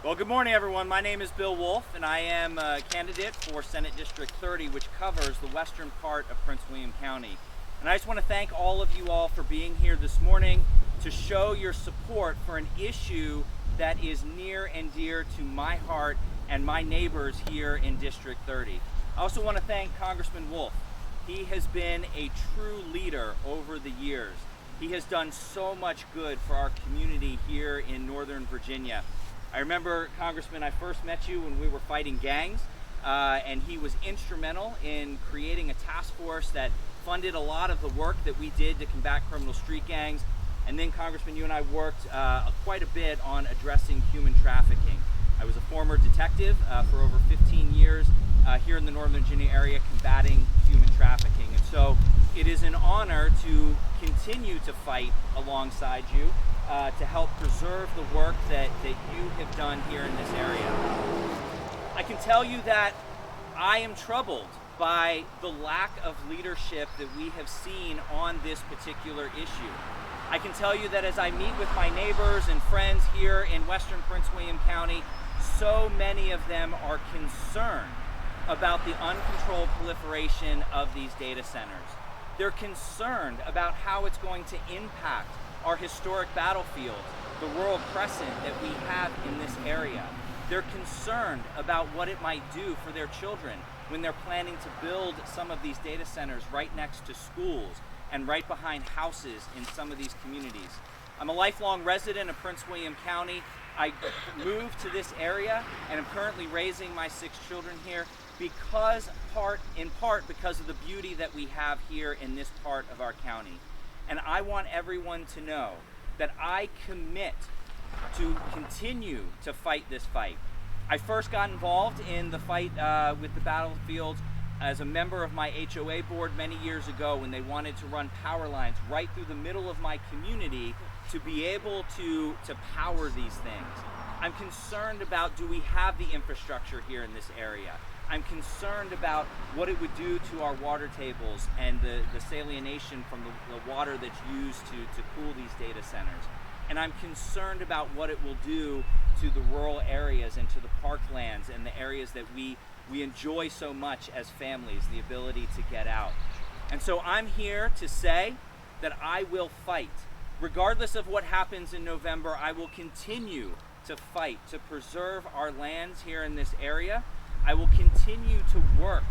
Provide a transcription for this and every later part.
Well, good morning, everyone. My name is Bill Woolf, and I am a candidate for Senate District 30, which covers the western part of Prince William County. And I just want to thank all of you all for being here this morning to show your support for an issue that is near and dear to my heart and my neighbors here in District 30. I also want to thank Congressman Woolf. He has been a true leader over the years. He has done so much good for our community here in Northern Virginia. I remember, Congressman, I first met you when we were fighting gangs, and he was instrumental in creating a task force that funded a lot of the work that we did to combat criminal street gangs. And then, Congressman, you and I worked quite a bit on addressing human trafficking. I was a former detective for over 15 years here in the Northern Virginia area combating human trafficking. And so it is an honor to continue to fight alongside you to help preserve the work that you have done here in this area. I can tell you that I am troubled by the lack of leadership that we have seen on this particular issue. I can tell you that as I meet with my neighbors and friends here in western Prince William County, so many of them are concerned about the uncontrolled proliferation of these data centers. They're concerned about how it's going to impact our historic battlefields, the rural crescent that we have in this area. They're concerned about what it might do for their children when they're planning to build some of these data centers right next to schools and right behind houses in some of these communities. I'm a lifelong resident of Prince William County. I moved to this area and am currently raising my 6 children here in part because of the beauty that we have here in this part of our county. And I want everyone to know that I commit to continue to fight this fight. I first got involved in the fight with the battlefields as a member of my HOA board many years ago when they wanted to run power lines right through the middle of my community to be able to power these things. I'm concerned about, do we have the infrastructure here in this area? I'm concerned about what it would do to our water tables and the salination from the water that's used to cool these data centers. And I'm concerned about what it will do to the rural areas and to the parklands and the areas that we enjoy so much as families, the ability to get out. And so I'm here to say that I will fight. Regardless of what happens in November, I will continue to fight to preserve our lands here in this area. I will continue to work,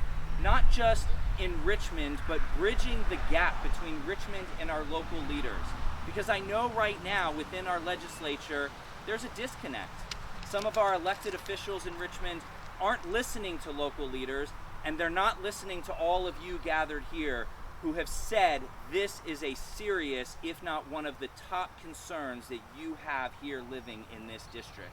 not just in Richmond, but bridging the gap between Richmond and our local leaders. Because I know right now within our legislature, there's a disconnect. Some of our elected officials in Richmond aren't listening to local leaders, and they're not listening to all of you gathered here who have said this is a serious, if not one of the top concerns that you have here living in this district.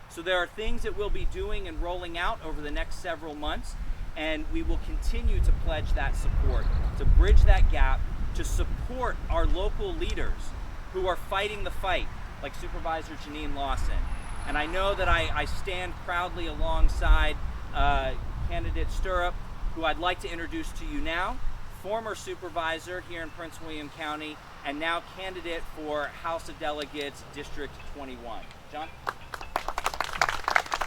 So there are things that we'll be doing and rolling out over the next several months, and we will continue to pledge that support, to bridge that gap, to support our local leaders who are fighting the fight, like Supervisor Janine Lawson. And I know that I stand proudly alongside candidate Stirrup, who I'd like to introduce to you now, former supervisor here in Prince William County, and now candidate for House of Delegates District 21. John?